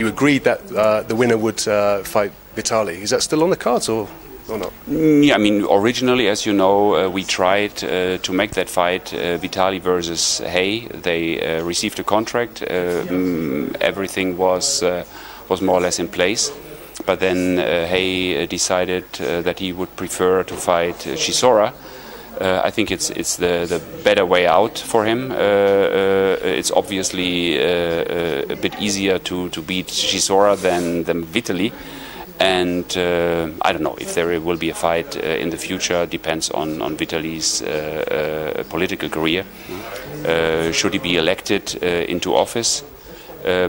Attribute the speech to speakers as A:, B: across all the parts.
A: you agreed that the winner would fight Vitaly. Is that still on the cards or not?
B: Yeah, I mean, originally, as you know, we tried to make that fight Vitaly versus Haye. They received a contract. Everything was more or less in place. But then Haye decided that he would prefer to fight Chisora. I think it's the better way out for him. It's obviously a bit easier to beat Chisora than Vitaly. And I don't know if there will be a fight in the future. Depends on Vitaly's political career. Should he be elected into office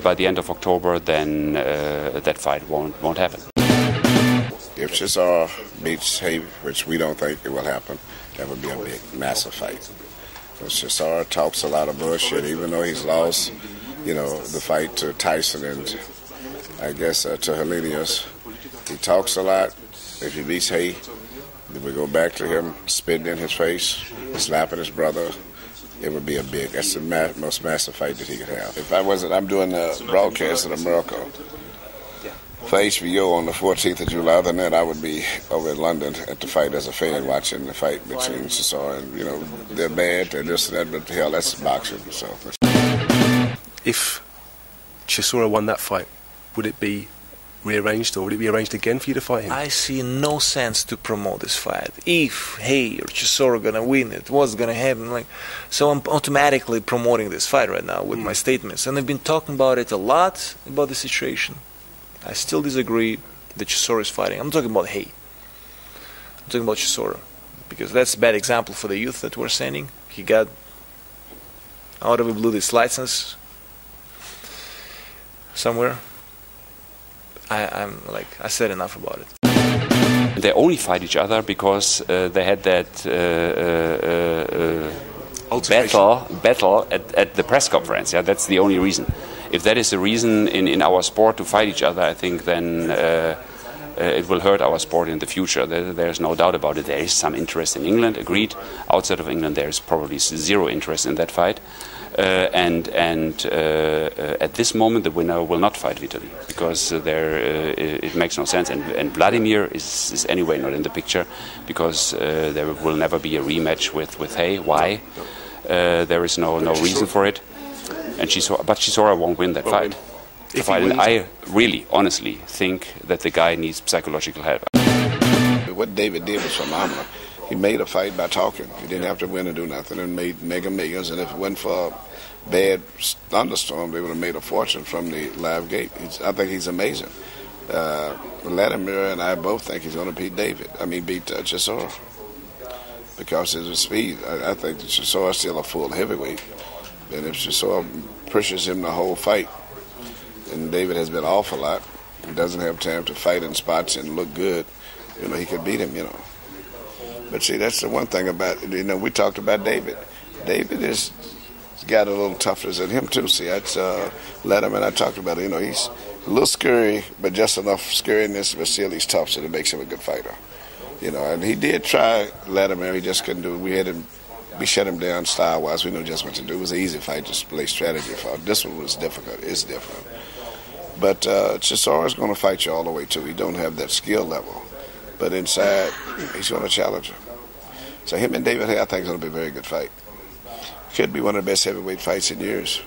B: by the end of October, then that fight won't happen.
C: If Chisora beats Haye, which we don't think it will happen, that would be a big, massive fight. Because Chisora talks a lot of bullshit, even though he's lost, the fight to Tyson and I guess to Helenius. He talks a lot. If he beats Haye, then we go back to him spitting in his face, slapping his brother. It would be that's the most massive fight that he could have. If I wasn't, I'm doing the broadcast in America for HBO on the 14th of July. Other than that, I would be over in London at the fight as a fan, watching the fight between Chisora and, they're bad, they're this and that, but hell, that's boxing. So,
A: if Chisora won that fight, would it be rearranged, or would it be arranged again for you to fight him?
D: I see no sense to promote this fight. If Haye or Chisora gonna win it, what's gonna happen? So I'm automatically promoting this fight right now with my statements, and I've been talking about it a lot about the situation. I still disagree that Chisora is fighting. I'm talking about Haye. I'm talking about Chisora, because that's a bad example for the youth that we're sending. He got out of the blue this license somewhere. I said enough about it.
B: They only fight each other because they had that battle at the press conference. Yeah, that's the only reason. If that is the reason in our sport to fight each other, I think then it will hurt our sport in the future. There's no doubt about it. There is some interest in England, agreed. Outside of England, there is probably zero interest in that fight. And at this moment, the winner will not fight Vitaly because it makes no sense. And Wladimir is anyway not in the picture because there will never be a rematch with Haye. Why? There is no reason for it. And Chisora won't win that fight. And I really, honestly think that the guy needs psychological help.
C: What David did was phenomenal. He made a fight by talking. He didn't have to win or do nothing, and made mega millions. And if it wasn't for a bad thunderstorm, they would have made a fortune from the live gate. I think he's amazing. Wladimir and I both think he's going to beat Chisora because of his speed. I think that Chisora is still a full heavyweight, and if Chisora pushes him the whole fight, and David has been off a lot, and doesn't have time to fight in spots and look good, he could beat him. But see, that's the one thing about we talked about David. David has got a little toughness in him too. See, that's Wladimir. I talked about it. He's a little scary, but just enough scariness, but still he's tough, so it makes him a good fighter. And he did try Wladimir. He just couldn't do it. We shut him down style-wise. We knew just what to do. It was an easy fight, just play strategy for. This one was difficult. It's different. But Chisora's going to fight you all the way too. He don't have that skill level. But inside, he's going to challenge him. So him and David Haye, I think, is going to be a very good fight. Could be one of the best heavyweight fights in years.